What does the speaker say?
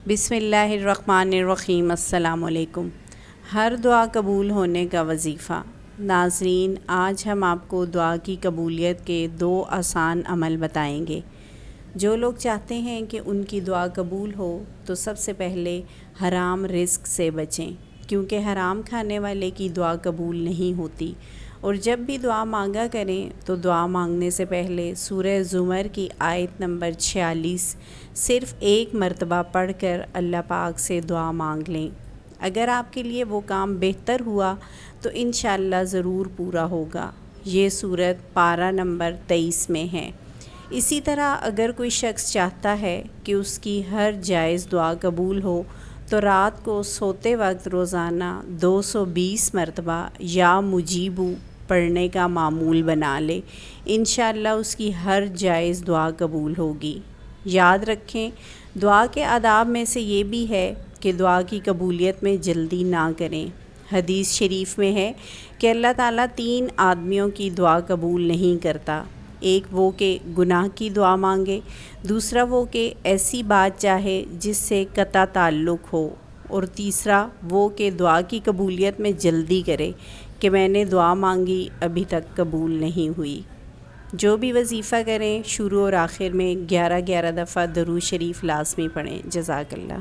बिस्मिल्लाहिर्रहमानिर्रहीम। अस्सलाम वालेकुम। हर दुआ कबूल होने का वजीफ़ा। नाज़रीन, आज हम आपको दुआ की कबूलियत के 2 आसान अमल बताएंगे। जो लोग चाहते हैं कि उनकी दुआ कबूल हो तो सबसे पहले हराम रिस्क से बचें, क्योंकि हराम खाने वाले की दुआ कबूल नहीं होती। और जब भी दुआ मांगा करें तो दुआ मांगने से पहले सूरह ज़ुमर की आयत नंबर 46 सिर्फ़ एक मरतबा पढ़कर अल्लाह पाक से दुआ मांग लें। अगर आपके लिए वो काम बेहतर हुआ तो इंशाअल्लाह ज़रूर पूरा होगा। ये सूरत पारा नंबर 23 में है। इसी तरह अगर कोई शख्स चाहता है कि उसकी हर जायज़ दुआ कबूल हो तो रात को सोते वक्त रोज़ाना 220 मरतबा या मुजीबू पढ़ने का मामूल बना ले। इंशाअल्लाह उसकी हर जायज़ दुआ कबूल होगी। याद रखें, दुआ के आदाब में से ये भी है कि दुआ की कबूलियत में जल्दी ना करें। हदीस शरीफ में है कि अल्लाह ताला 3 आदमियों की दुआ कबूल नहीं करता। एक वो कि गुनाह की दुआ मांगे, दूसरा वो कि ऐसी बात चाहे जिससे कता ताल्लुक़ हो, और तीसरा वो कि दुआ की कबूलियत में जल्दी करे कि मैंने दुआ मांगी अभी तक कबूल नहीं हुई। जो भी वजीफ़ा करें शुरू और आखिर में 11-11 दफ़ा दरूद शरीफ लाज़मी पढ़ें। जज़ाकल्लाह।